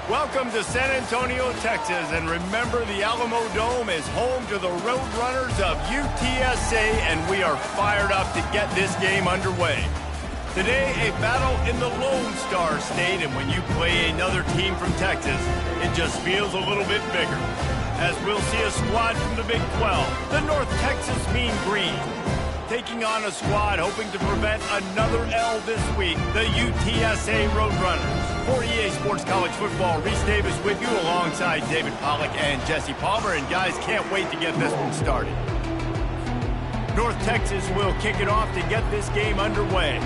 Welcome to San Antonio, Texas, and remember the Alamo Dome is home to the Roadrunners of UTSA, and we are fired up to get this game underway. Today, a battle in the Lone Star State, and when you play another team from Texas, it just feels a little bit bigger. As we'll see a squad from the Big 12, the North Texas Mean Green, taking on a squad hoping to prevent another L this week, the UTSA Roadrunners. For EA Sports College Football, Reese Davis with you alongside David Pollack and Jesse Palmer. And guys, can't wait to get this one started. North Texas will kick it off to get this game underway.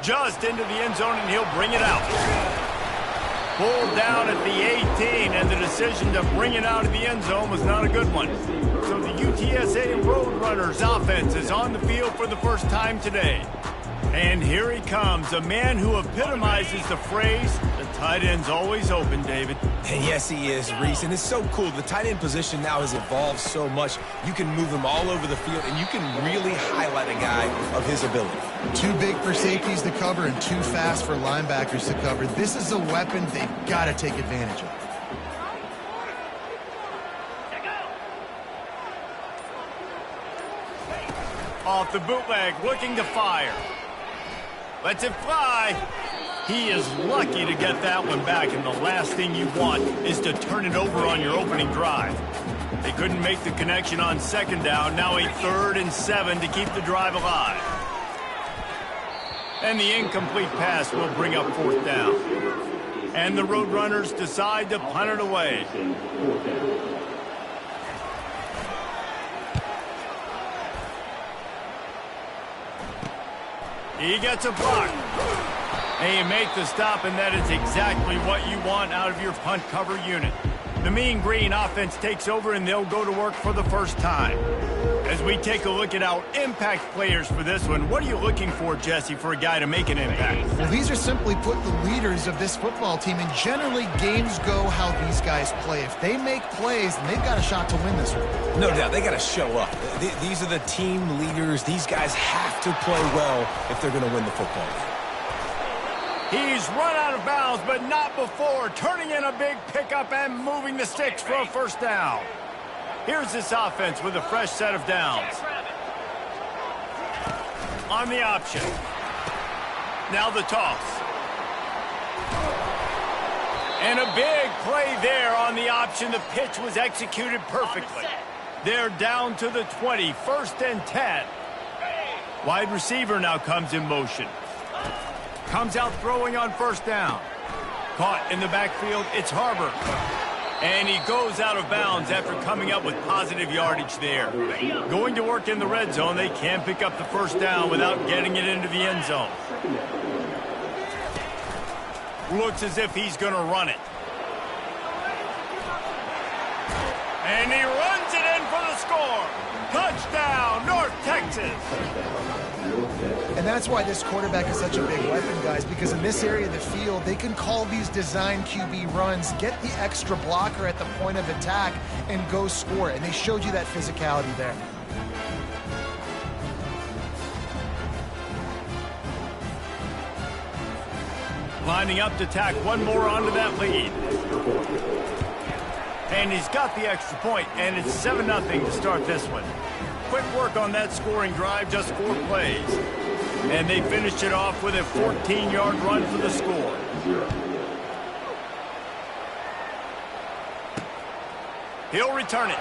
Just into the end zone, and he'll bring it out. Pulled down at the 18, and the decision to bring it out of the end zone was not a good one. So the UTSA Roadrunners offense is on the field for the first time today. And here he comes, a man who epitomizes the phrase, the tight end's always open, David. And yes, he is, Reese, and it's so cool. The tight end position now has evolved so much. You can move him all over the field, and you can really highlight a guy of his ability. Too big for safeties to cover and too fast for linebackers to cover. This is a weapon they've got to take advantage of. Off the bootleg, looking to fire. Lets it fly. He is lucky to get that one back, and the last thing you want is to turn it over on your opening drive. They couldn't make the connection on second down. Now a 3rd and 7 to keep the drive alive. And the incomplete pass will bring up 4th down. And the Roadrunners decide to punt it away. He gets a block. And you make the stop, and that is exactly what you want out of your punt cover unit. The Mean Green offense takes over, and they'll go to work for the first time. As we take a look at our impact players for this one, what are you looking for, Jesse, for a guy to make an impact? Well, these are simply put the leaders of this football team, and generally games go how these guys play. If they make plays, then they've got a shot to win this one. No doubt, they got to show up. These are the team leaders. These guys have to play well if they're going to win the football game. He's run out of bounds, but not before, turning in a big pickup and moving the sticks for a 1st down. Here's this offense with a fresh set of downs. On the option. Now the toss. And a big play there on the option. The pitch was executed perfectly. They're down to the 20, 1st and 10. Wide receiver now comes in motion. Comes out throwing on 1st down. Caught in the backfield, it's Harbor. And he goes out of bounds after coming up with positive yardage there. Going to work in the red zone, they can't pick up the 1st down without getting it into the end zone. Looks as if he's going to run it. And he runs it in for the score. Touchdown, North Texas. And that's why this quarterback is such a big weapon, guys, because in this area of the field, they can call these design QB runs, get the extra blocker at the point of attack, and go score it. And they showed you that physicality there. Lining up to tack one more onto that lead. And he's got the extra point, and it's 7-0 to start this one. Quick work on that scoring drive, just 4 plays. And they finished it off with a 14-yard run for the score. He'll return it.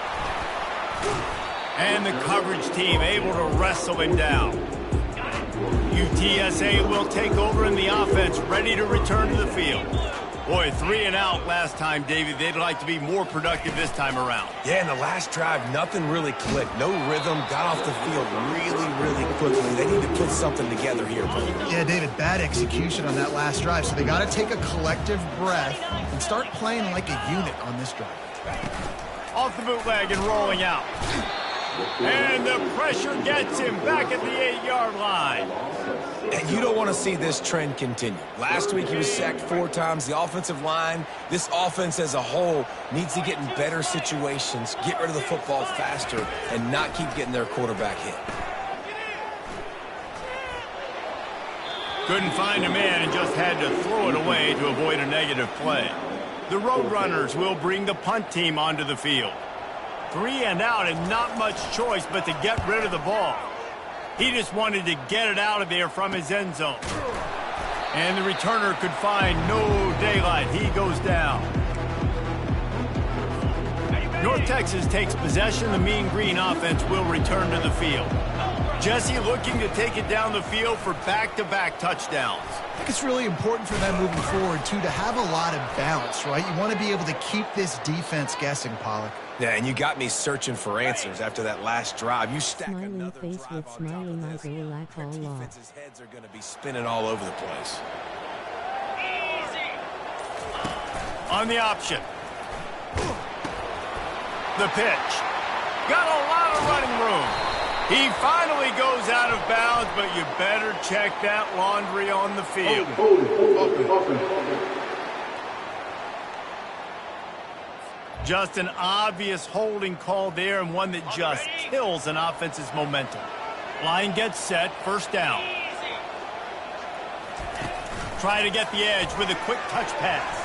And the coverage team able to wrestle him down. UTSA will take over in the offense, ready to return to the field. Boy, 3 and out last time, David. They'd like to be more productive this time around. Yeah, in the last drive, nothing really clicked. No rhythm, got off the field really quickly. They need to put something together here. Yeah, David, bad execution on that last drive. So they got to take a collective breath and start playing like a unit on this drive. Off the bootleg and rolling out. And the pressure gets him back at the 8-yard line. And you don't want to see this trend continue. Last week he was sacked 4 times. The offensive line, this offense as a whole, needs to get in better situations, get rid of the football faster, and not keep getting their quarterback hit. Couldn't find a man and just had to throw it away to avoid a negative play. The Roadrunners will bring the punt team onto the field. 3 and out and not much choice but to get rid of the ball. He just wanted to get it out of there from his end zone. And the returner could find no daylight. He goes down. North Texas takes possession. The Mean Green offense will return to the field. Jesse looking to take it down the field for back-to-back touchdowns. I think it's really important for them moving forward, too, to have a lot of bounce, right? You want to be able to keep this defense guessing, Pollock. Yeah, and you got me searching for answers after that last drive. You stack Smiling another face drive with on smiling top of this, eyes like their all law. defense's heads are going to be spinning all over the place. On the option. The pitch. Got a lot of running room. He finally goes out of bounds, but you better check that laundry on the field. Just an obvious holding call there, and one that just kills an offense's momentum. Line gets set, first down. Try to get the edge with a quick touch pass.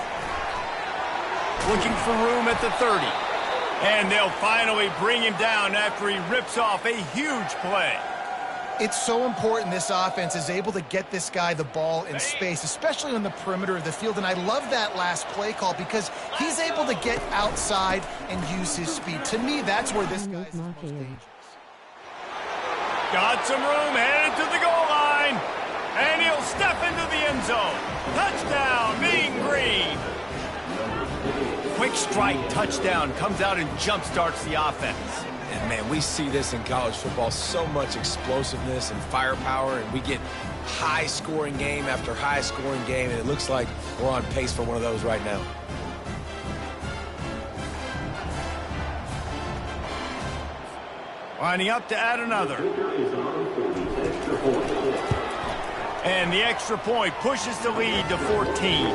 Looking for room at the 30. And they'll finally bring him down after he rips off a huge play. It's so important this offense is able to get this guy the ball in space, especially on the perimeter of the field. And I love that last play call because he's able to get outside and use his speed. To me, that's where this guy's the most dangerous. Got some room, headed to the goal line. And he'll step into the end zone. Touchdown, Mean Green. Quick strike touchdown comes out and jump-starts the offense. And, man, we see this in college football, so much explosiveness and firepower, and we get high-scoring game after high-scoring game, and it looks like we're on pace for one of those right now. Lining up to add another. And the extra point pushes the lead to 14.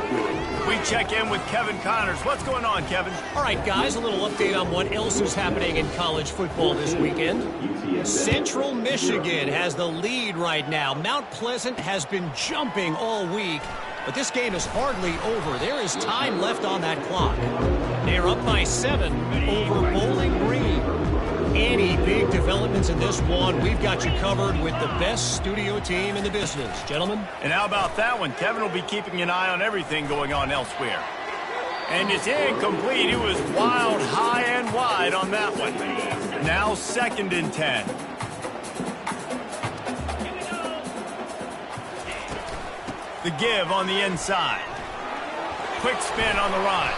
We check in with Kevin Connors. What's going on, Kevin? All right, guys, a little update on what else is happening in college football this weekend. Central Michigan has the lead right now. Mount Pleasant has been jumping all week, but this game is hardly over. There is time left on that clock. They're up by 7 over Bowling Green. Any big developments in this one, we've got you covered with the best studio team in the business. Gentlemen? And how about that one? Kevin will be keeping an eye on everything going on elsewhere. And it's incomplete. It was wild, high and wide on that one. Now 2nd and 10. The give on the inside. Quick spin on the run.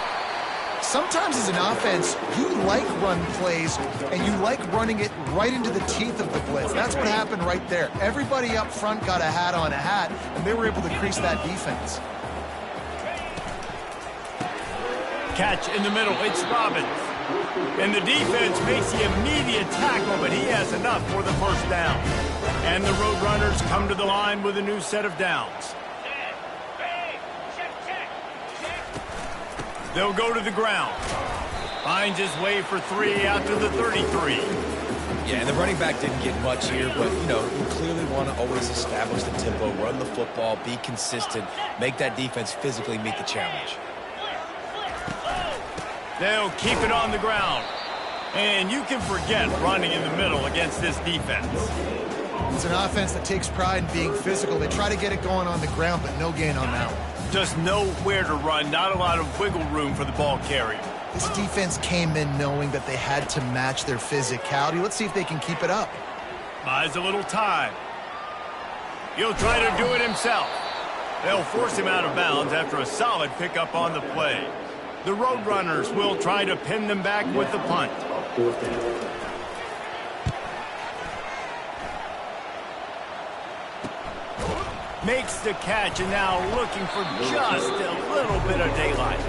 Sometimes as an offense, you like run plays, and you like running it right into the teeth of the blitz. That's what happened right there. Everybody up front got a hat on a hat, and they were able to crease that defense. Catch in the middle. It's Robbins. And the defense makes the immediate tackle, but he has enough for the first down. And the Roadrunners come to the line with a new set of downs. They'll go to the ground. Finds his way for 3 out to the 33. Yeah, and the running back didn't get much here, but, you know, you clearly want to always establish the tempo, run the football, be consistent, make that defense physically meet the challenge. They'll keep it on the ground. And you can forget running in the middle against this defense. It's an offense that takes pride in being physical. They try to get it going on the ground, but no gain on that one. Just know where to run, not a lot of wiggle room for the ball carrier. This defense came in knowing that they had to match their physicality. Let's see if they can keep it up. Buys a little time. He'll try to do it himself. They'll force him out of bounds after a solid pickup on the play. The Roadrunners will try to pin them back with the punt. Makes the catch, and now looking for just a little bit of daylight.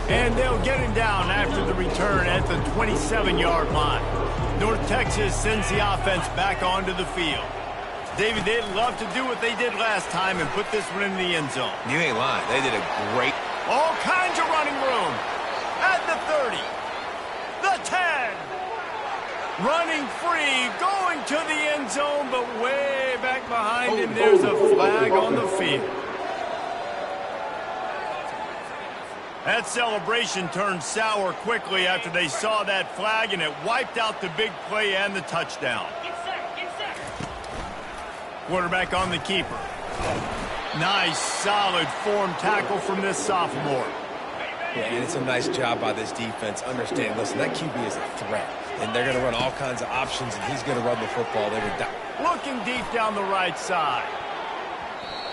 And they'll get him down after the return at the 27-yard line. North Texas sends the offense back onto the field. David, they'd love to do what they did last time and put this one in the end zone. You ain't lying. They did a great... All kinds of running room. At the 30. The 10. Running free, going to the end zone, but way back behind him, there's a flag on the field. That celebration turned sour quickly after they saw that flag, and it wiped out the big play and the touchdown. Quarterback on the keeper. Nice, solid form tackle from this sophomore. Yeah, and it's a nice job by this defense. Understand, listen, that QB is a threat, and they're going to run all kinds of options, and he's going to run the football. Looking deep down the right side.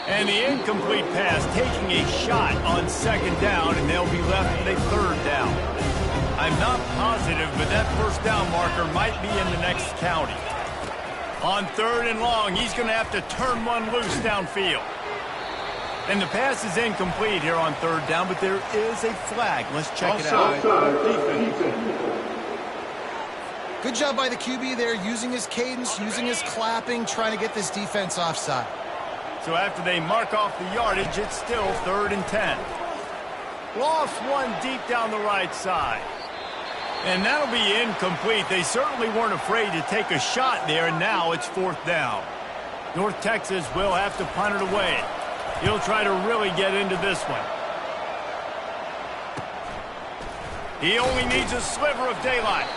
And the incomplete pass taking a shot on second down, and they'll be left with a third down. I'm not positive, but that first down marker might be in the next county. On third and long, he's going to have to turn one loose downfield. And the pass is incomplete here on third down, but there is a flag. Let's check it out. Good job by the QB there, using his cadence, using his clapping, trying to get this defense offside. So after they mark off the yardage, it's still 3rd and 10. Lost one deep down the right side. And that'll be incomplete. They certainly weren't afraid to take a shot there, and now it's 4th down. North Texas will have to punt it away. He'll try to really get into this one. He only needs a sliver of daylight.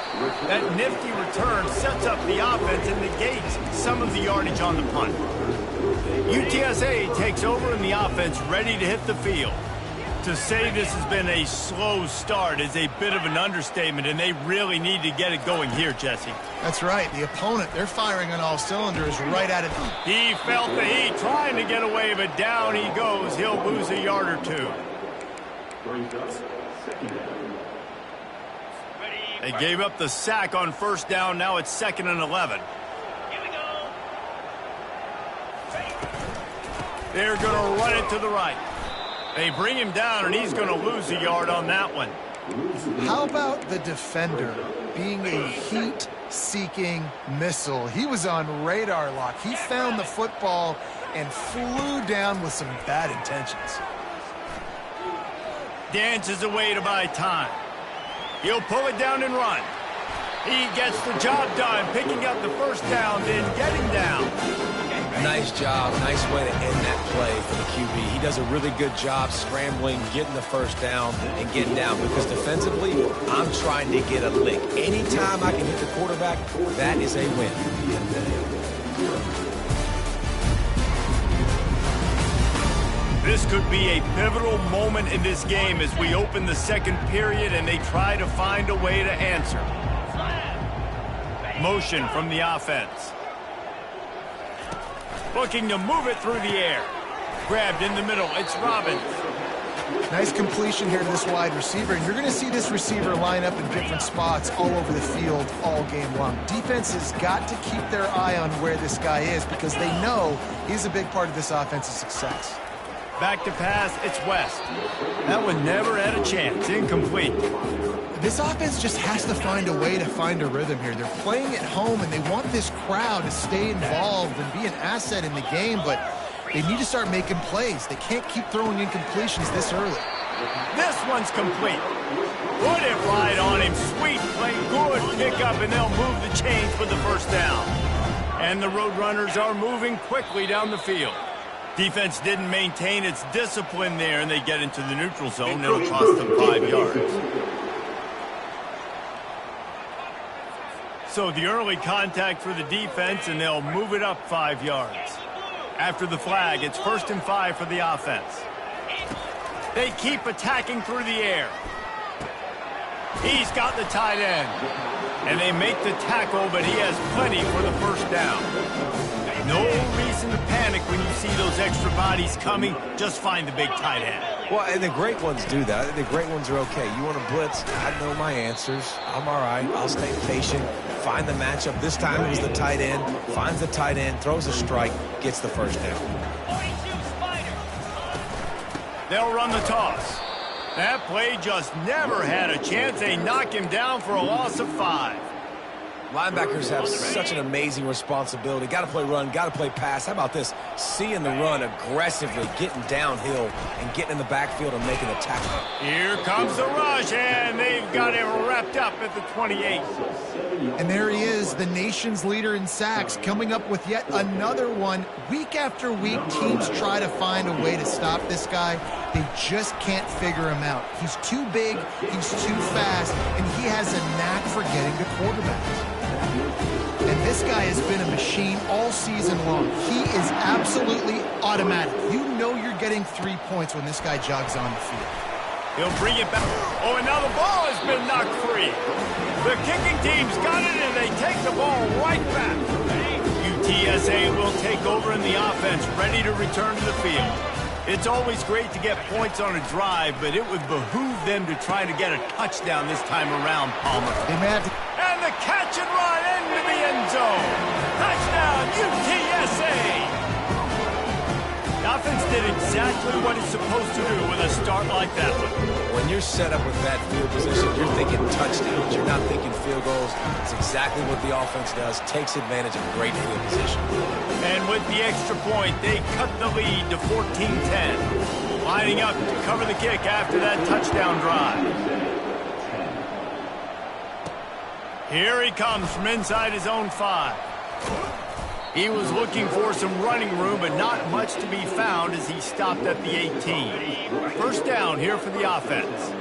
That nifty return sets up the offense and negates some of the yardage on the punt. UTSA takes over in the offense, ready to hit the field. To say this has been a slow start is a bit of an understatement, and they really need to get it going here, Jesse. That's right. The opponent, they're firing on all cylinders right at it. He felt the heat, trying to get away, but down he goes. He'll lose a yard or two. They gave up the sack on first down. Now it's 2nd and 11. They're going to run it to the right. They bring him down, and he's going to lose a yard on that one. How about the defender being a heat-seeking missile? He was on radar lock. He found the football and flew down with some bad intentions. Dances away to buy time. He'll pull it down and run. He gets the job done, picking up the first down, then getting down. Nice job. Nice way to end that play for the QB. He does a really good job scrambling, getting the first down, and getting down. Because defensively, I'm trying to get a lick. Anytime I can hit the quarterback, that is a win. This could be a pivotal moment in this game as we open the second period and they try to find a way to answer. Motion from the offense. Looking to move it through the air. Grabbed in the middle. It's Robbins. Nice completion here to this wide receiver. And you're going to see this receiver line up in different spots all over the field all game long. Defense has got to keep their eye on where this guy is because they know he's a big part of this offense's success. Back to pass. It's West. That one never had a chance. Incomplete. This offense just has to find a way to find a rhythm here. They're playing at home, and they want this crowd to stay involved and be an asset in the game, but they need to start making plays. They can't keep throwing incompletions this early. This one's complete. Put it right on him. Sweet play. Good pickup, and they'll move the chains for the first down. And the Roadrunners are moving quickly down the field. Defense didn't maintain its discipline there, and they get into the neutral zone. It'll cost them 5 yards. So the early contact for the defense, and they'll move it up 5 yards. After the flag, it's 1st and 5 for the offense. They keep attacking through the air. He's got the tight end. And they make the tackle, but he has plenty for the first down. No reason to panic when you see those extra bodies coming. Just find the big tight end. Well, and the great ones do that. The great ones are okay. You want to blitz? I know my answers. I'm all right. I'll stay patient. Find the matchup. This time it was the tight end. Finds the tight end, throws a strike, gets the first down. They'll run the toss. That play just never had a chance. They knock him down for a loss of 5. Linebackers have such an amazing responsibility. Got to play run, got to play pass. How about this? Seeing the run aggressively, getting downhill, and getting in the backfield and making a tackle. Here comes the rush, and they've got him wrapped up at the 28. And there he is, the nation's leader in sacks, coming up with yet another one. Week after week, teams try to find a way to stop this guy. They just can't figure him out. He's too big, he's too fast, and he has a knack for getting to quarterbacks. And this guy has been a machine all season long. He is absolutely automatic. You know you're getting 3 points when this guy jogs on the field. He'll bring it back. Oh, and now the ball has been knocked free. The kicking team's got it, and they take the ball right back. UTSA will take over in the offense, ready to return to the field. It's always great to get points on a drive, but it would behoove them to try to get a touchdown this time around, Palmer. They may have to... And the catch and run into the end zone. Touchdown, UTSA! The offense did exactly what it's supposed to do with a start like that one. When you're set up with that field position, you're thinking touchdowns. You're not thinking field goals. It's exactly what the offense does. Takes advantage of great field position. And with the extra point, they cut the lead to 14-10. Lining up to cover the kick after that touchdown drive. Here he comes from inside his own 5. He was looking for some running room, but not much to be found as he stopped at the 18. First down here for the offense.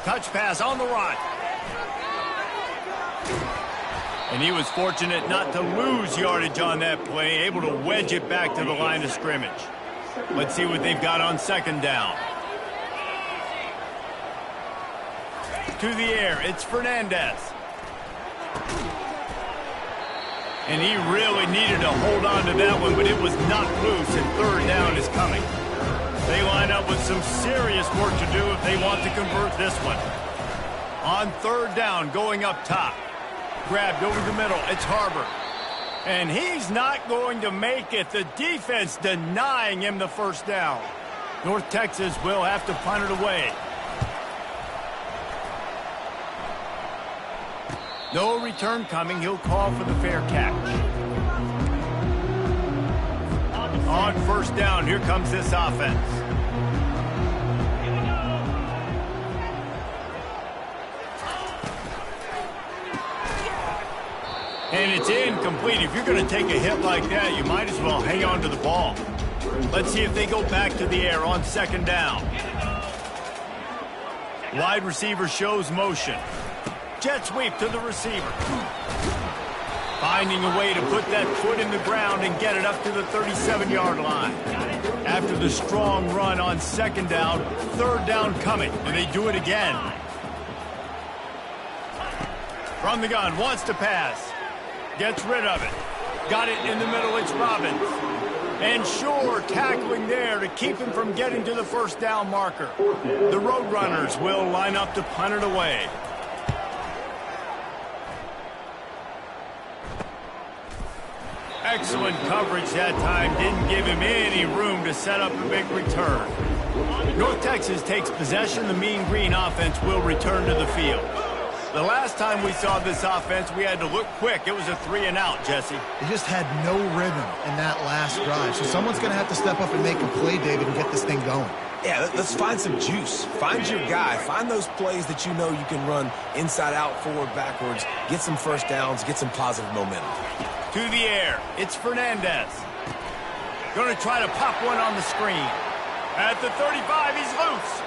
Touch pass on the run. And he was fortunate not to lose yardage on that play, able to wedge it back to the line of scrimmage. Let's see what they've got on second down. To the air, it's Fernandez. And he really needed to hold on to that one, but it was knocked loose, and third down is coming. They line up with some serious work to do if they want to convert this one. On third down, going up top. Grabbed over the middle, it's Harbor. And he's not going to make it. The defense denying him the first down. North Texas will have to punt it away. No return coming. He'll call for the fair catch. On first down, here comes this offense. And it's incomplete. If you're going to take a hit like that, you might as well hang on to the ball. Let's see if they go back to the air on second down. Wide receiver shows motion. Jet sweep to the receiver. Finding a way to put that foot in the ground and get it up to the 37-yard line. After the strong run on second down, third down coming. Do they do it again? From the gun, wants to pass. Gets rid of it. Got it in the middle, it's Robbins. And sure, tackling there to keep him from getting to the first down marker. The Roadrunners will line up to punt it away. Excellent coverage that time. Didn't give him any room to set up a big return. North Texas takes possession. The Mean Green offense will return to the field. The last time we saw this offense, we had to look quick. It was a 3-and-out, Jesse. They just had no rhythm in that last drive. So someone's going to have to step up and make a play, David, and get this thing going. Yeah, let's find some juice. Find your guy. Find those plays that you know you can run inside out, forward, backwards. Get some first downs. Get some positive momentum. To the air, it's Fernandez. Going to try to pop one on the screen. At the 35, he's loose.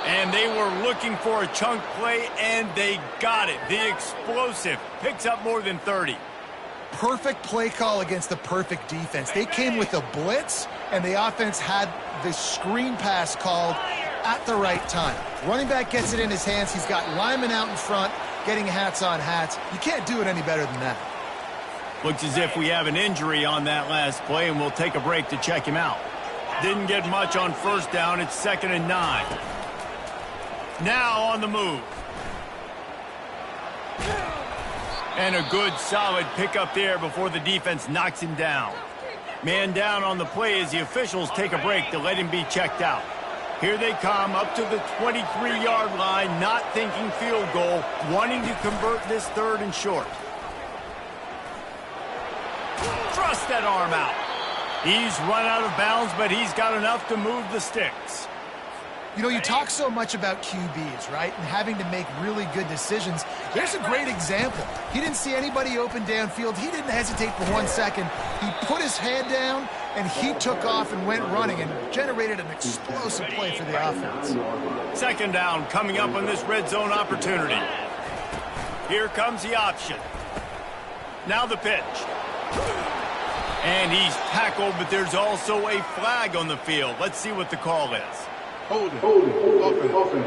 And they were looking for a chunk play, and they got it. The explosive picks up more than 30. Perfect play call against the perfect defense. They came with a blitz, and the offense had the screen pass called at the right time. Running back gets it in his hands. He's got linemen out in front, getting hats on hats. You can't do it any better than that. Looks as if we have an injury on that last play, and we'll take a break to check him out. Didn't get much on first down. It's 2nd and 9. Now on the move. And a good, solid pickup there before the defense knocks him down. Man down on the play as the officials take a break to let him be checked out. Here they come up to the 23-yard line, not thinking field goal, wanting to convert this 3rd and short. Thrust that arm out. He's run out of bounds, but he's got enough to move the sticks. You know, you talk so much about QBs, right, and having to make really good decisions. There's a great example. He didn't see anybody open downfield. He didn't hesitate for 1 second. He put his head down, and he took off and went running and generated an explosive play for the offense. 2nd down coming up on this red zone opportunity. Here comes the option. Now the pitch. And he's tackled, but there's also a flag on the field. Let's see what the call is. Hold it. Open.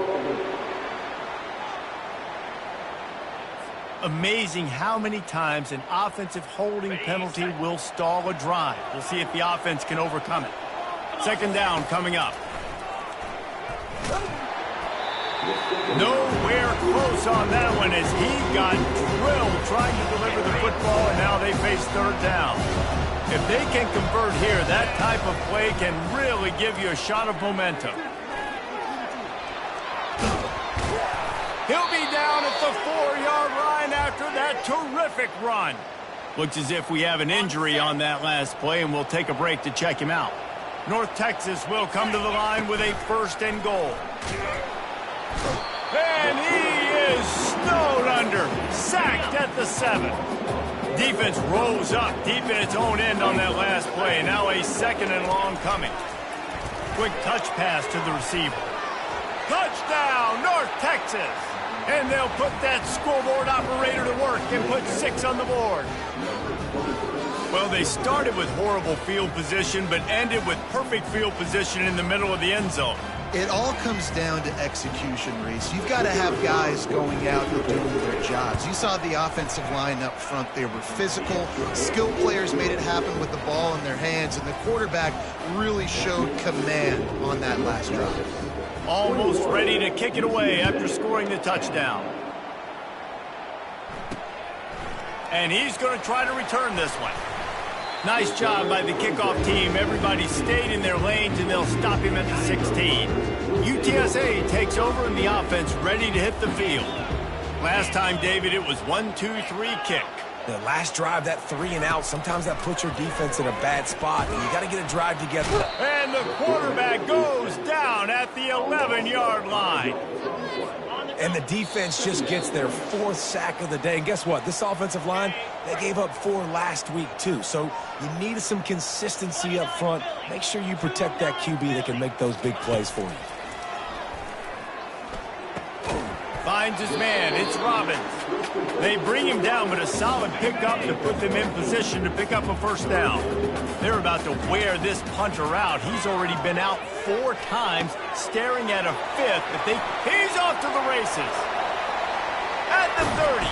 Amazing how many times an offensive holding penalty will stall a drive. We'll see if the offense can overcome it. 2nd down coming up. Nowhere close on that one as he got drilled trying to deliver the football, and now they face 3rd down. If they can convert here, that type of play can really give you a shot of momentum. He'll be down at the 4-yard line after that terrific run. Looks as if we have an injury on that last play, and we'll take a break to check him out. North Texas will come to the line with a 1st and goal. And he is snowed under, sacked at the 7. Defense rose up deep in its own end on that last play. Now a 2nd and long coming. Quick touch pass to the receiver. Touchdown, North Texas! And they'll put that scoreboard operator to work and put 6 on the board. Well, they started with horrible field position, but ended with perfect field position in the middle of the end zone. It all comes down to execution, Reese. You've got to have guys going out and doing their jobs. You saw the offensive line up front. They were physical. Skilled players made it happen with the ball in their hands, and the quarterback really showed command on that last drive. Almost ready to kick it away after scoring the touchdown. And he's going to try to return this one. Nice job by the kickoff team. Everybody stayed in their lanes, and they'll stop him at the 16. UTSA takes over in the offense, ready to hit the field. Last time, David, it was 1-2-3 kick. The last drive, that 3 and out, sometimes that puts your defense in a bad spot, and you got to get a drive together. And the quarterback goes down at the 11-yard line. And the defense just gets their 4th sack of the day. And guess what? This offensive line, they gave up 4 last week, too. So you need some consistency up front. Make sure you protect that QB that can make those big plays for you. Finds his man. It's Robbins. They bring him down, but a solid pickup to put them in position to pick up a 1st down. They're about to wear this punter out. He's already been out 4 times, staring at a 5th, but he's off to the races. At the 30.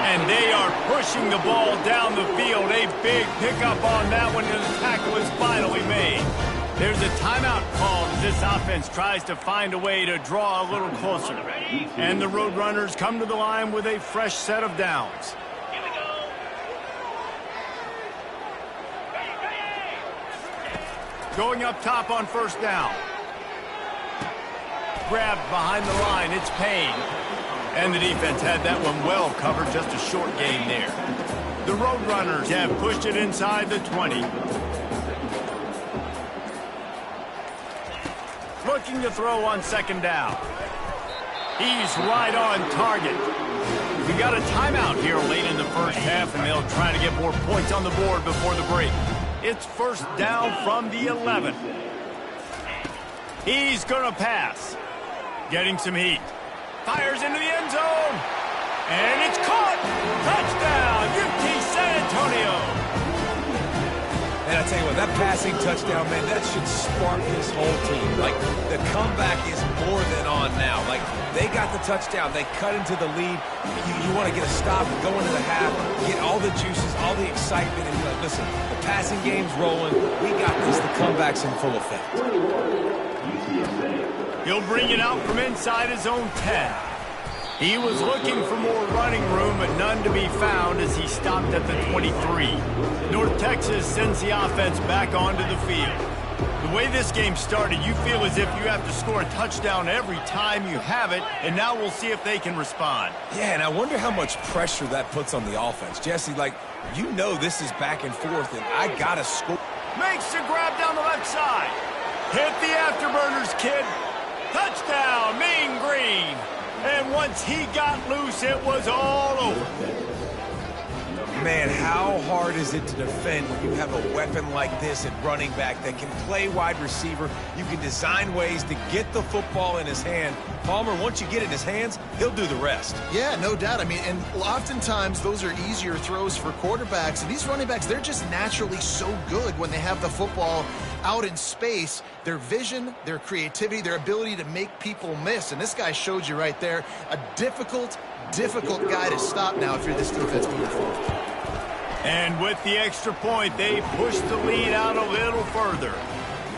And they are pushing the ball down the field. A big pickup on that one, and the tackle is finally made. There's a timeout called as this offense tries to find a way to draw a little closer. And the Roadrunners come to the line with a fresh set of downs. Going up top on 1st down. Grabbed behind the line, it's Payne. And the defense had that one well covered, just a short gain there. The Roadrunners have pushed it inside the 20. Looking to throw on 2nd down. He's right on target. We got a timeout here late in the 1st half, and they'll try to get more points on the board before the break. It's 1st down from the 11. He's going to pass. Getting some heat. Fires into the end zone. And it's caught. Touchdown, UT San Antonio. And I tell you what, that passing touchdown, man, that should spark this whole team. Like, the comeback is more than on now. Like, they got the touchdown. They cut into the lead. You want to get a stop, go into the half, get all the juices, all the excitement, and you're like, listen, the passing game's rolling. We got this. The comeback's in full effect. He'll bring it out from inside his own 10. He was looking for more running room, but none to be found as he stopped at the 23. North Texas sends the offense back onto the field. The way this game started, you feel as if you have to score a touchdown every time you have it, and now we'll see if they can respond. Yeah, and I wonder how much pressure that puts on the offense. Jesse, like, you know this is back and forth, and I got to score. Makes the grab down the left side. Hit the afterburners, kid. Touchdown, Mean Green. And once he got loose, it was all over. Man, how hard is it to defend when you have a weapon like this at running back that can play wide receiver? You can design ways to get the football in his hand. Palmer, once you get it in his hands, he'll do the rest. Yeah, no doubt. I mean, and oftentimes those are easier throws for quarterbacks. And these running backs, they're just naturally so good when they have the football out in space. Their vision, their creativity, their ability to make people miss. And this guy showed you right there, a difficult guy to stop now if you're this defense moving forward. And with the extra point, they push the lead out a little further.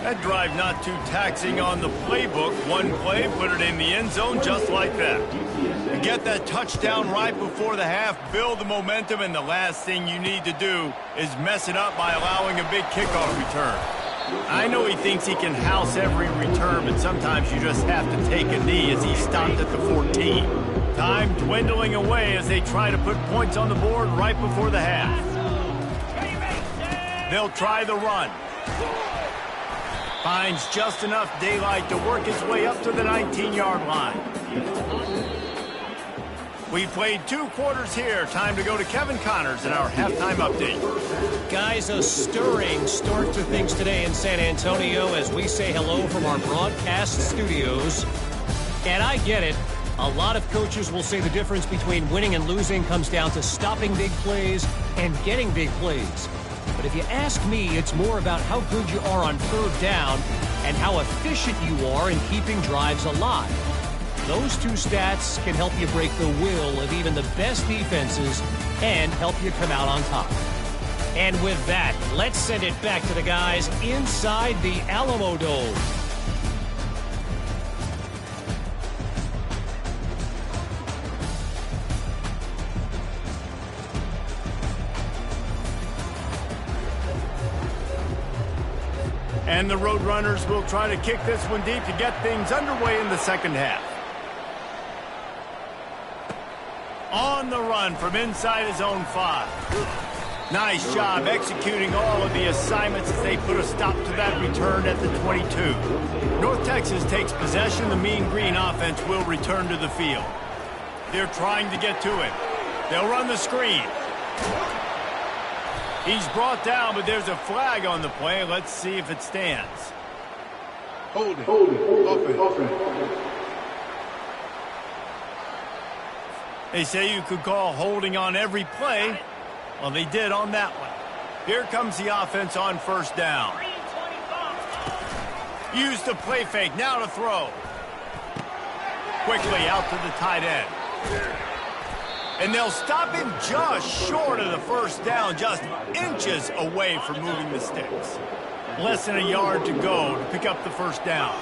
That drive not too taxing on the playbook. One play, put it in the end zone just like that. You get that touchdown right before the half, build the momentum, and the last thing you need to do is mess it up by allowing a big kickoff return. I know he thinks he can house every return, but sometimes you just have to take a knee as he stopped at the 14. Time dwindling away as they try to put points on the board right before the half. They'll try the run. Finds just enough daylight to work his way up to the 19-yard line. We played 2 quarters here. Time to go to Kevin Connors in our halftime update. Guys, a stirring start to things today in San Antonio as we say hello from our broadcast studios. And I get it. A lot of coaches will say the difference between winning and losing comes down to stopping big plays and getting big plays. But if you ask me, it's more about how good you are on third down and how efficient you are in keeping drives alive. Those 2 stats can help you break the will of even the best defenses and help you come out on top. And with that, let's send it back to the guys inside the Alamo Dome. And the Roadrunners will try to kick this one deep to get things underway in the second half. On the run from inside his own 5. Nice job executing all of the assignments as they put a stop to that return at the 22. North Texas takes possession. The Mean Green offense will return to the field. They're trying to get to him. They'll run the screen. He's brought down, but there's a flag on the play. Let's see if it stands. Hold it. Offense. They say you could call holding on every play. Well, they did on that one. Here comes the offense on first down. Use the play fake. Now to throw. Quickly out to the tight end. And they'll stop him just short of the first down, just inches away from moving the sticks. Less than a yard to go to pick up the first down.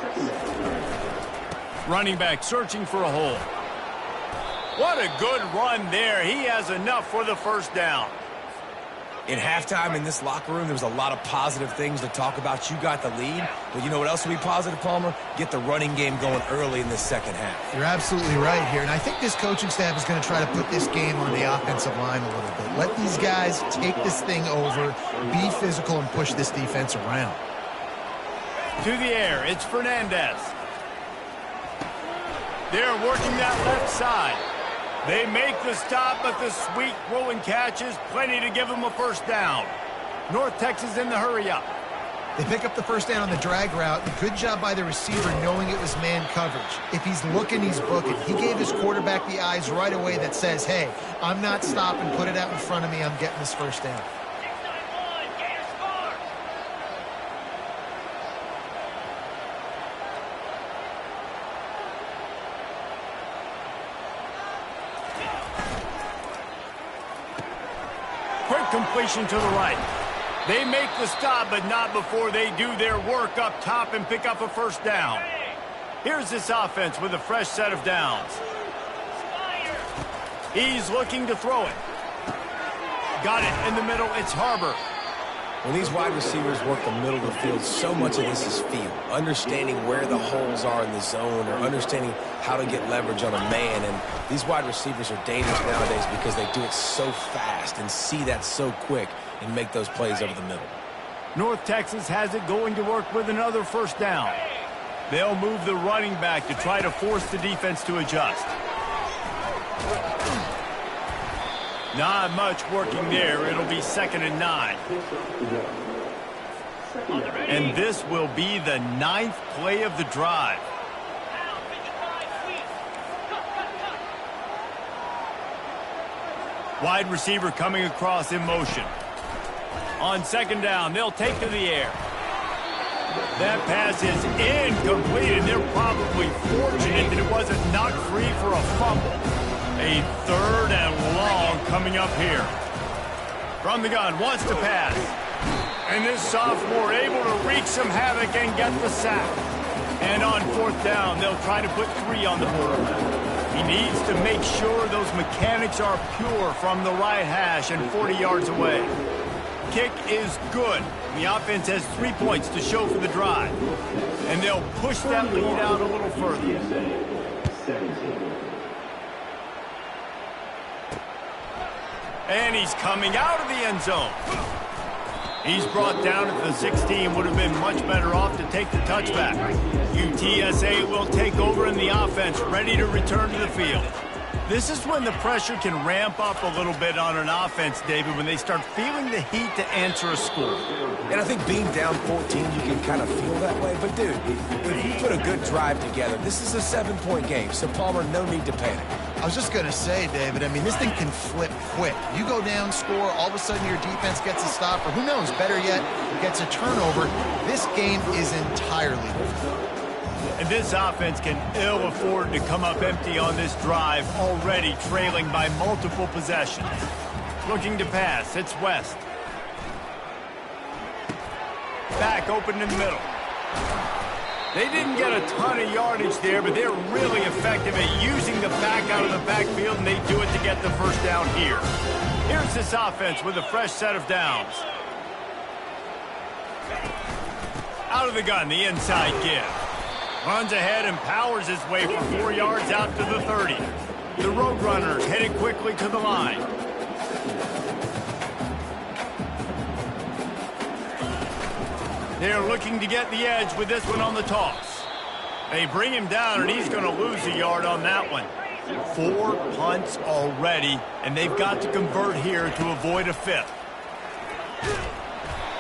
Running back searching for a hole. What a good run there. He has enough for the first down. In halftime in this locker room, there was a lot of positive things to talk about. You got the lead, but you know what else will be positive, Palmer? Get the running game going early in the second half. You're absolutely right here, and I think this coaching staff is going to try to put this game on the offensive line a little bit. Let these guys take this thing over, be physical, and push this defense around. To the air, it's Fernandez. They're working that left side. They make the stop, but the sweet rolling catch is plenty to give them a first down. North Texas in the hurry-up. They pick up the first down on the drag route. Good job by the receiver knowing it was man coverage. If he's looking, he's booking. He gave his quarterback the eyes right away that says, hey, I'm not stopping, put it out in front of me, I'm getting this first down. Quick completion to the right. They make the stop, but not before they do their work up top and pick up a first down. Here's this offense with a fresh set of downs. He's looking to throw it. Got it in the middle. It's Harbor. When these wide receivers work the middle of the field, so much of this is feel. Understanding where the holes are in the zone or understanding how to get leverage on a man. And these wide receivers are dangerous nowadays because they do it so fast and see that so quick and make those plays over the middle. North Texas has it going to work with another first down. They'll move the running back to try to force the defense to adjust. Not much working there. It'll be 2nd and 9. And this will be the 9th play of the drive. Wide receiver coming across in motion. On 2nd down, they'll take to the air. That pass is incomplete, and they're probably fortunate that it wasn't knocked free for a fumble. A 3rd and long coming up here. From the gun, wants to pass. And this sophomore able to wreak some havoc and get the sack. And on 4th down, they'll try to put 3 on the board. He needs to make sure those mechanics are pure from the right hash and 40 yards away. Kick is good. The offense has 3 points to show for the drive. And they'll push that lead out a little further. And he's coming out of the end zone. He's brought down at the 16. Would have been much better off to take the touchback. UTSA will take over in the offense, ready to return to the field. This is when the pressure can ramp up a little bit on an offense, David, when they start feeling the heat to answer a score. And I think being down 14, you can kind of feel that way. But, dude, if you put a good drive together, this is a 7-point game. So, Palmer, no need to panic. I was just going to say, David, I mean, this thing can flip quick. You go down, score, all of a sudden your defense gets a stop, or who knows, better yet, gets a turnover. This game is entirely different. And this offense can ill afford to come up empty on this drive, already trailing by multiple possessions. Looking to pass, it's West. Back open in the middle. They didn't get a ton of yardage there, but they're really effective at using the back out of the backfield, and they do it to get the first down here. Here's this offense with a fresh set of downs. Out of the gun, the inside give. Runs ahead and powers his way for 4 yards out to the 30. The Roadrunners headed quickly to the line. They're looking to get the edge with this one on the toss. They bring him down, and he's going to lose a yard on that one. 4 punts already, and they've got to convert here to avoid a 5th.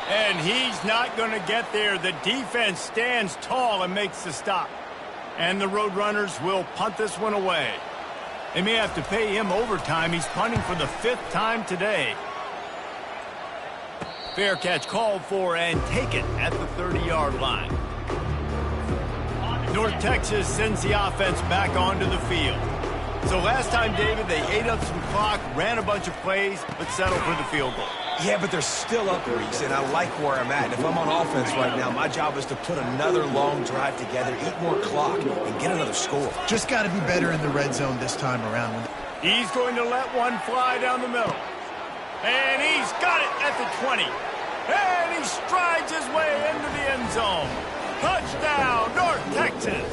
And he's not going to get there. The defense stands tall and makes the stop. And the Roadrunners will punt this one away. They may have to pay him overtime. He's punting for the 5th time today. Fair catch called for and taken at the 30-yard line. North Texas sends the offense back onto the field. So last time, David, they ate up some clock, ran a bunch of plays, but settled for the field goal. Yeah, but they're still up, Reese, and I like where I'm at. And if I'm on offense right now, my job is to put another long drive together, eat more clock, and get another score. Just got to be better in the red zone this time around. He's going to let one fly down the middle. And he's got it at the 20. And he strides his way into the end zone. Touchdown, North Texas.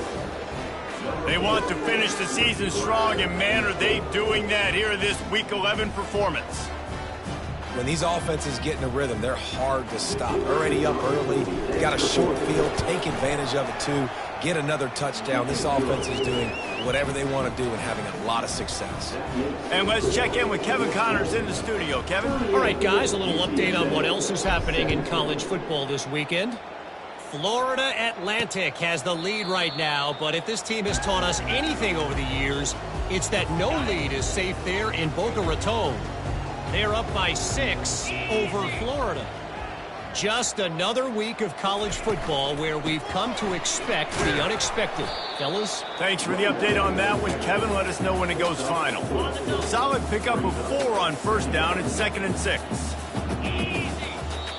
They want to finish the season strong, and man, are they doing that here in this Week 11 performance. When these offenses get in a rhythm, they're hard to stop. Already up early, got a short field, take advantage of it too, get another touchdown. This offense is doing whatever they want to do and having a lot of success. And let's check in with Kevin Connors in the studio. Kevin? All right, guys, a little update on what else is happening in college football this weekend. Florida Atlantic has the lead right now, but if this team has taught us anything over the years, it's that no lead is safe there in Boca Raton. They're up by 6 over Florida. Just another week of college football where we've come to expect the unexpected. Fellas? Thanks for the update on that one, Kevin. Let us know when it goes final. Solid pickup of 4 on first down. It's 2nd and 6.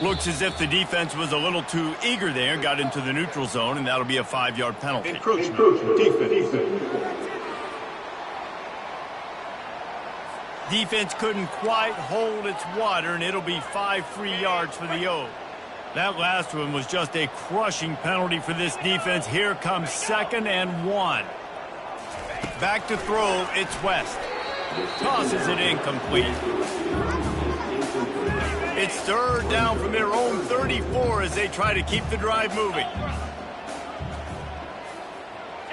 Looks as if the defense was a little too eager there, got into the neutral zone, and that'll be a 5-yard penalty. Encroachment. Defense. Defense couldn't quite hold its water, and it'll be 5 free yards for the O. That last one was just a crushing penalty for this defense. Here comes 2nd and 1. Back to throw, it's West. Tosses it incomplete. It's 3rd down from their own 34 as they try to keep the drive moving.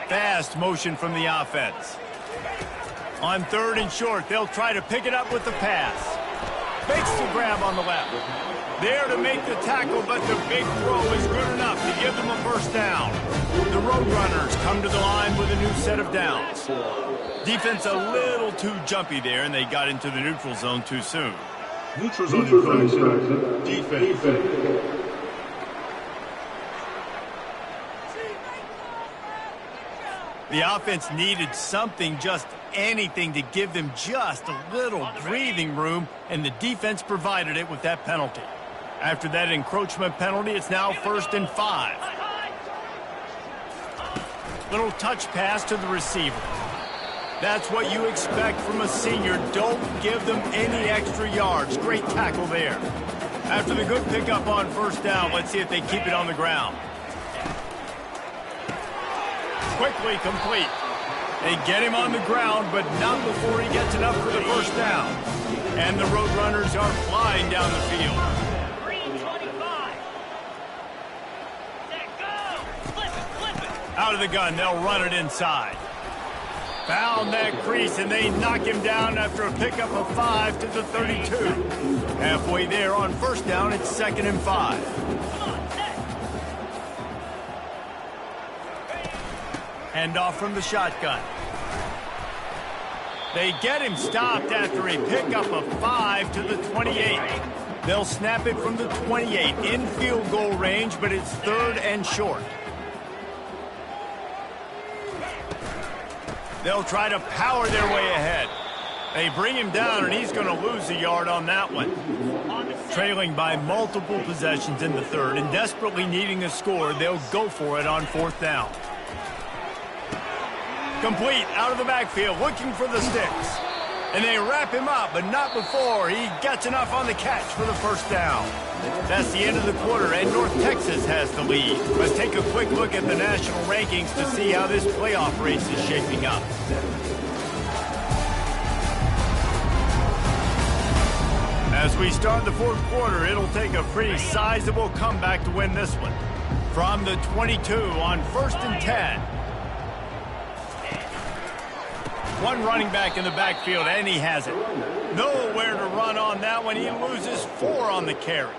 Fast motion from the offense. On 3rd and short, they'll try to pick it up with the pass. Fakes the grab on the left. There to make the tackle, but the big throw is good enough to give them a first down. The Roadrunners come to the line with a new set of downs. Defense a little too jumpy there, and they got into the neutral zone too soon. Neutral zone infraction. Defense. The offense needed something, just anything, to give them just a little breathing room, and the defense provided it with that penalty. After that encroachment penalty, it's now 1st and 5. Little touch pass to the receiver. That's what you expect from a senior. Don't give them any extra yards. Great tackle there. After the good pickup on 1st down, let's see if they keep it on the ground. Quickly complete. They get him on the ground, but not before he gets enough for the first down. And the Roadrunners are flying down the field. 325. Let go. Flip it. Out of the gun, they'll run it inside. Found that crease, and they knock him down after a pickup of 5 to the 32. Halfway there on 1st down, it's 2nd and 5. Handoff from the shotgun. They get him stopped after a pickup of 5 to the 28. They'll snap it from the 28 in field goal range, but it's 3rd and short. They'll try to power their way ahead. They bring him down, and he's going to lose a yard on that one. Trailing by multiple possessions in the 3rd and desperately needing a score, they'll go for it on 4th down. Complete out of the backfield, looking for the sticks. And they wrap him up, but not before he gets enough on the catch for the first down. That's the end of the quarter, and North Texas has the lead. Let's take a quick look at the national rankings to see how this playoff race is shaping up. As we start the 4th quarter, it'll take a pretty sizable comeback to win this one. From the 22 on 1st and 10. One running back in the backfield, and he has it. Nowhere to run on that one. He loses 4 on the carry.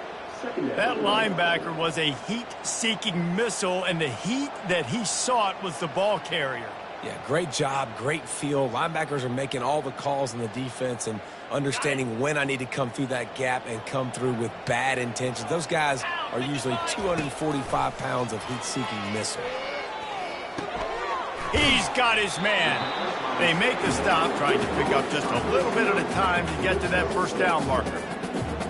That linebacker was a heat-seeking missile, and the heat that he sought was the ball carrier. Yeah, great job, great feel. Linebackers are making all the calls in the defense and understanding when I need to come through that gap and come through with bad intentions. Those guys are usually 245 pounds of heat-seeking missile. He's got his man. They make the stop, trying to pick up just a little bit at a time to get to that first down marker.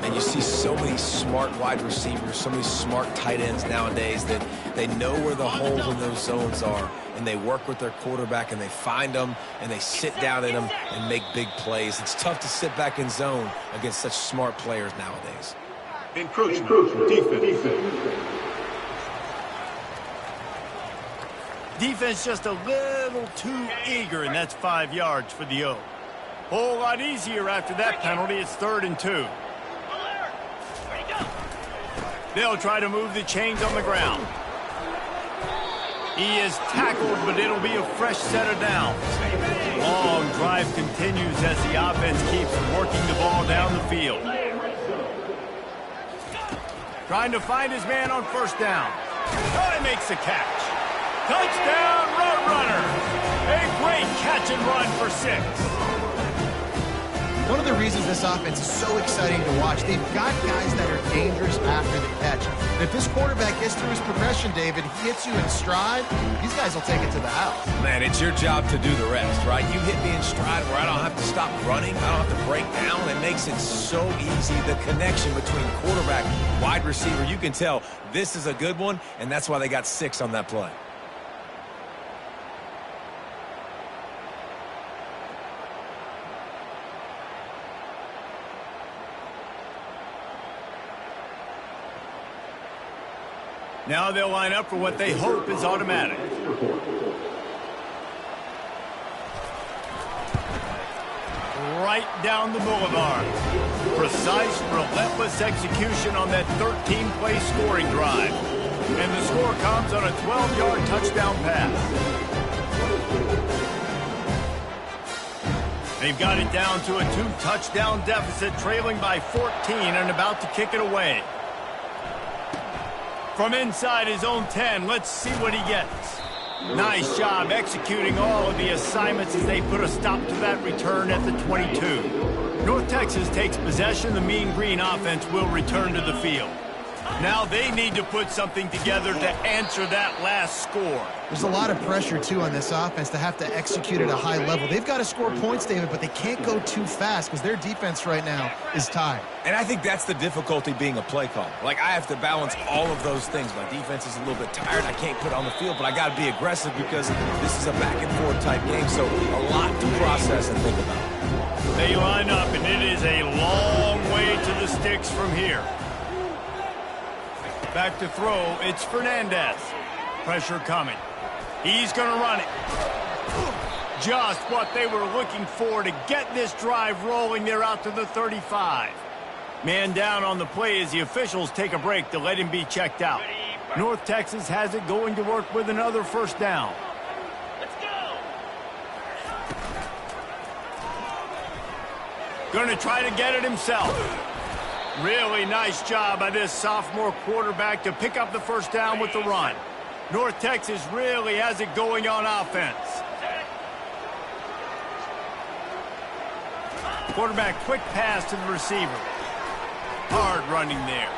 And you see so many smart wide receivers, so many smart tight ends nowadays that they know where the holes in those zones are, and they work with their quarterback, and they find them, and they sit down in them and make big plays. It's tough to sit back in zone against such smart players nowadays. Encroachment. Defense. Defense just a little too eager, and that's 5 yards for the O. Whole lot easier after that penalty. It's 3rd and 2. They'll try to move the chains on the ground. He is tackled, but it'll be a fresh set of downs. Long drive continues as the offense keeps working the ball down the field. Trying to find his man on 1st down. Oh, he makes the catch. Touchdown, Roadrunner! A great catch and run for 6. One of the reasons this offense is so exciting to watch, they've got guys that are dangerous after the catch. And if this quarterback gets through his progression, David, he hits you in stride, these guys will take it to the house. Man, it's your job to do the rest, right? You hit me in stride where I don't have to stop running. I don't have to break down. It makes it so easy. The connection between quarterback, wide receiver, you can tell this is a good one, and that's why they got 6 on that play. Now they'll line up for what they hope is automatic. Right down the boulevard. Precise, relentless execution on that 13-play scoring drive. And the score comes on a 12-yard touchdown pass. They've got it down to a 2-touchdown deficit, trailing by 14 and about to kick it away. From inside his own 10, let's see what he gets. Nice job executing all of the assignments as they put a stop to that return at the 22. North Texas takes possession. The Mean Green offense will return to the field. Now they need to put something together to answer that last score. There's a lot of pressure, too, on this offense to have to execute at a high level. They've got to score points, David, but they can't go too fast because their defense right now is tired. And I think that's the difficulty being a play caller. Like, I have to balance all of those things. My defense is a little bit tired. I can't put it on the field, but I got to be aggressive because this is a back-and-forth type game, so a lot to process and think about. They line up, and it is a long way to the sticks from here. Back to throw, it's Fernandez. Pressure coming. He's going to run it. Just what they were looking for to get this drive rolling. They're out to the 35. Man down on the play as the officials take a break to let him be checked out. North Texas has it going to work with another first down. Let's go. Going to try to get it himself. Really nice job by this sophomore quarterback to pick up the first down with the run. North Texas really has it going on offense. Quarterback quick pass to the receiver. Hard running there.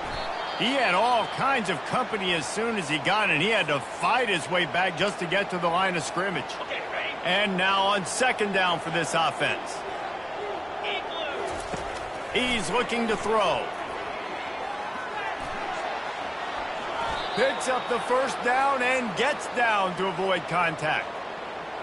He had all kinds of company as soon as he got it. He had to fight his way back just to get to the line of scrimmage. And now on second down for this offense. He's looking to throw. Picks up the first down and gets down to avoid contact.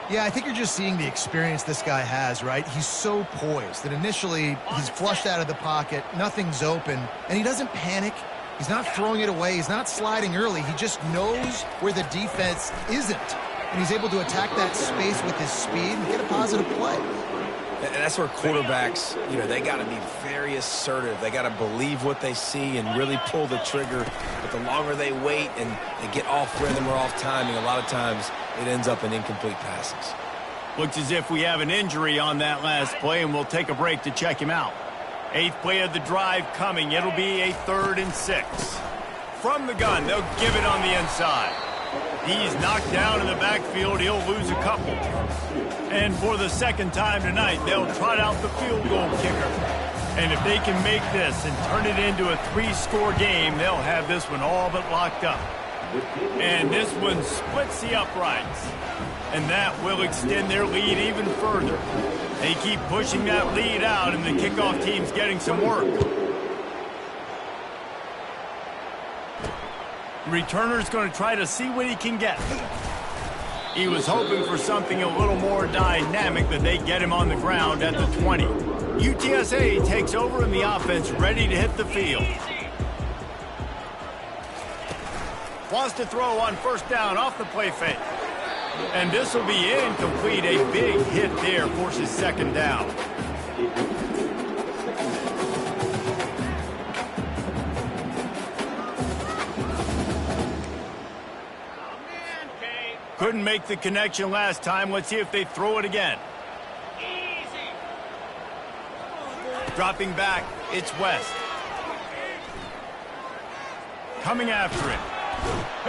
Yeah, I think you're just seeing the experience this guy has, right? He's so poised that initially he's flushed out of the pocket, nothing's open, and he doesn't panic. He's not throwing it away. He's not sliding early. He just knows where the defense isn't, and he's able to attack that space with his speed and get a positive play. And that's where quarterbacks, they got to be very assertive. They got to believe what they see and really pull the trigger. But the longer they wait and they get off rhythm or off timing, a lot of times it ends up in incomplete passes. Looks as if we have an injury on that last play, and we'll take a break to check him out. 8th play of the drive coming. It'll be a 3rd and 6. From the gun, they'll give it on the inside. He's knocked down in the backfield. He'll lose a couple. And for the second time tonight, they'll trot out the field goal kicker. And if they can make this and turn it into a 3-score game, they'll have this one all but locked up. And this one splits the uprights. And that will extend their lead even further. They keep pushing that lead out, and the kickoff team's getting some work. Returner's going to try to see what he can get. He was hoping for something a little more dynamic, but they get him on the ground at the 20. UTSA takes over in the offense, ready to hit the field. Wants to throw on first down off the play fake. And this will be incomplete. A big hit there forces second down. Couldn't make the connection last time. Let's see if they throw it again. Easy. Dropping back, it's West. Coming after it.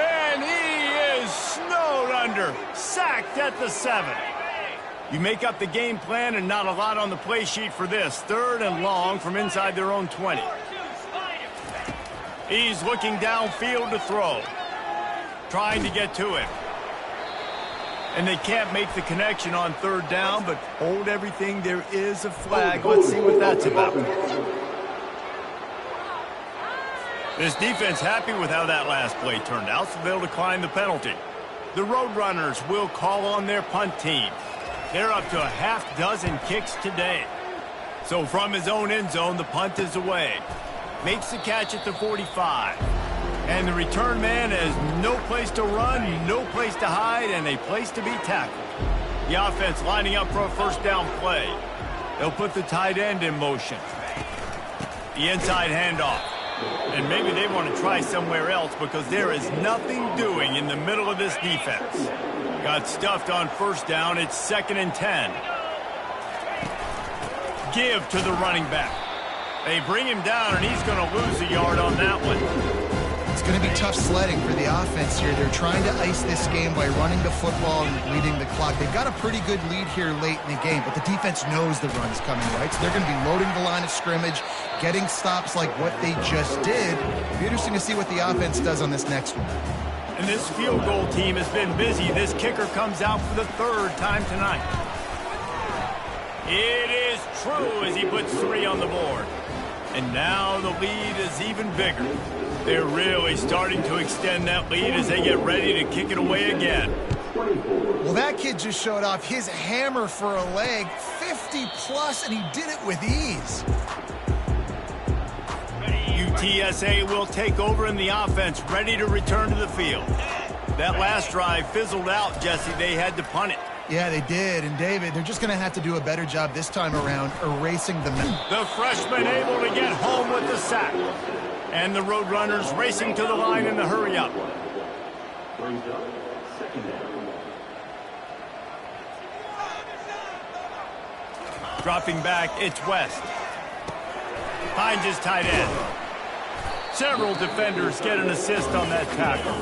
And he is snowed under. Sacked at the 7. You make up the game plan and not a lot on the play sheet for this. 3rd and long from inside their own 20. He's looking downfield to throw. Trying to get to it. And they can't make the connection on 3rd down, but hold everything. There is a flag. Let's see what that's about. This defense happy with how that last play turned out, so they'll decline the penalty. The Roadrunners will call on their punt team. They're up to a half-dozen kicks today. So from his own end zone, the punt is away. Makes the catch at the 45. And the return man has no place to run, no place to hide, and a place to be tackled. The offense lining up for a first down play. They'll put the tight end in motion. The inside handoff. And maybe they want to try somewhere else because there is nothing doing in the middle of this defense. Got stuffed on first down. It's 2nd and 10. Give to the running back. They bring him down, and he's going to lose a yard on that one. It's going to be tough sledding for the offense here. They're trying to ice this game by running the football and leading the clock. They've got a pretty good lead here late in the game, but the defense knows the run's coming, right? So they're going to be loading the line of scrimmage, getting stops like what they just did. It'll be interesting to see what the offense does on this next one. And this field goal team has been busy. This kicker comes out for the 3rd time tonight. It is true as he puts 3 on the board. And now the lead is even bigger. They're really starting to extend that lead as they get ready to kick it away again. Well, that kid just showed off his hammer for a leg, 50-plus, and he did it with ease. UTSA will take over in the offense, ready to return to the field. That last drive fizzled out, Jesse. They had to punt it. Yeah, they did. And, David, they're just going to have to do a better job this time around erasing the... The freshman able to get home with the sack. And the Roadrunners racing to the line in the hurry-up. Dropping back, it's West. Finds his tight end. Several defenders get an assist on that tackle.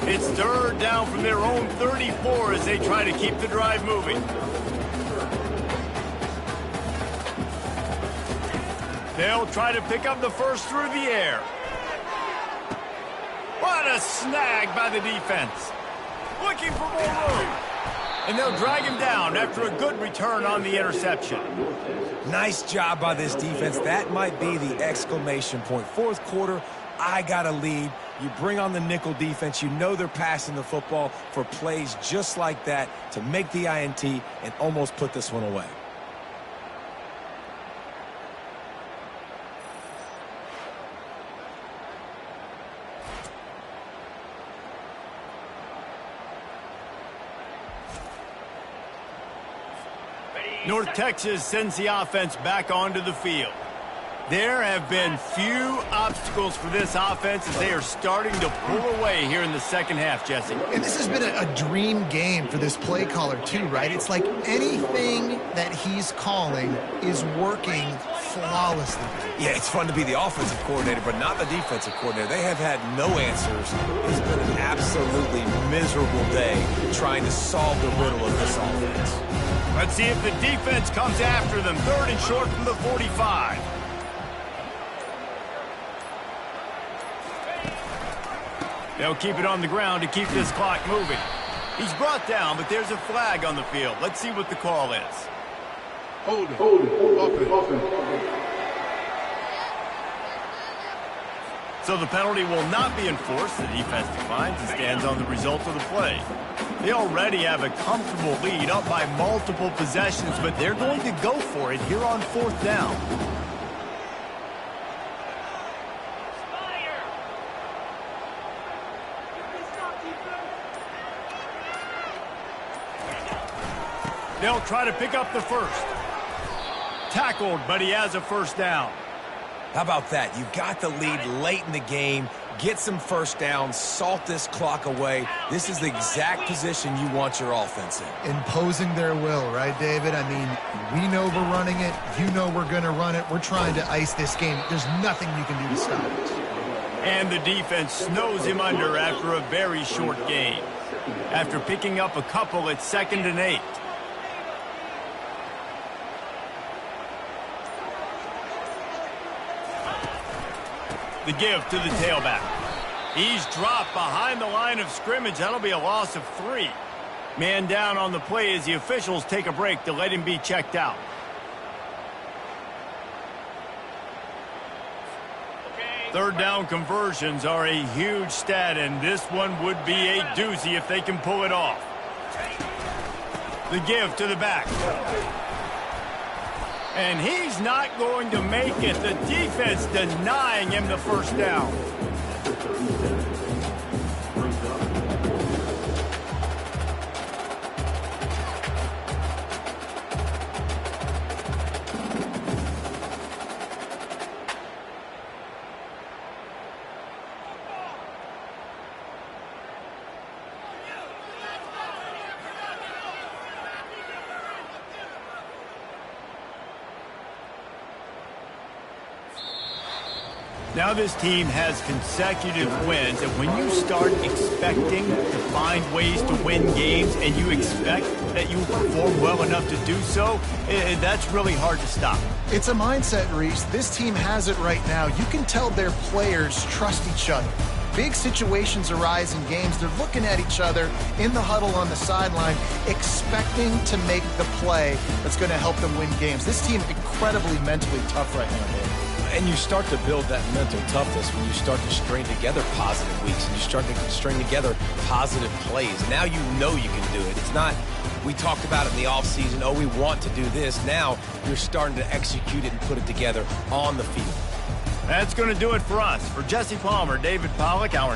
It's 3rd down from their own 34 as they try to keep the drive moving. They'll try to pick up the first through the air. What a snag by the defense. Looking for more room. And they'll drag him down after a good return on the interception. Nice job by this defense. That might be the exclamation point. 4th quarter, I got a lead. You bring on the nickel defense. You know they're passing the football for plays just like that to make the INT and almost put this one away. North Texas sends the offense back onto the field. There have been few obstacles for this offense as they are starting to pull away here in the second half, Jesse. And this has been a dream game for this play caller, too, right? It's like anything that he's calling is working flawlessly. Yeah, it's fun to be the offensive coordinator, but not the defensive coordinator. They have had no answers. It's been an absolutely miserable day trying to solve the riddle of this offense. Let's see if the defense comes after them. 3rd and short from the 45. They'll keep it on the ground to keep this clock moving. He's brought down, but there's a flag on the field. Let's see what the call is. Hold it. Offense. So the penalty will not be enforced. The defense declines and stands on the result of the play. They already have a comfortable lead up by multiple possessions, but they're going to go for it here on 4th down. They'll try to pick up the first. Tackled, but he has a first down. How about that? You got the lead late in the game. Get some first downs. Salt this clock away. This is the exact position you want your offense in. Imposing their will, right, David? I mean, we know we're running it. You know we're going to run it. We're trying to ice this game. There's nothing you can do to stop it. And the defense snows him under after a very short game. After picking up a couple, it's 2nd and 8. The give to the tailback. He's dropped behind the line of scrimmage. That'll be a loss of 3. Man down on the play as the officials take a break to let him be checked out. Third down conversions are a huge stat, and this one would be a doozy if they can pull it off. The give to the back. And he's not going to make it. The defense denying him the first down. Now this team has consecutive wins, and when you start expecting to find ways to win games and you expect that you perform well enough to do so, that's really hard to stop. It's a mindset, Reese. This team has it right now. You can tell their players trust each other. Big situations arise in games. They're looking at each other in the huddle on the sideline, expecting to make the play that's going to help them win games. This team incredibly mentally tough right now, Dave. And you start to build that mental toughness when you start to string together positive weeks and you start to string together positive plays. Now you know you can do it. It's not, we talked about it in the offseason, oh, we want to do this. Now you're starting to execute it and put it together on the field. That's going to do it for us. For Jesse Palmer, David Pollack, our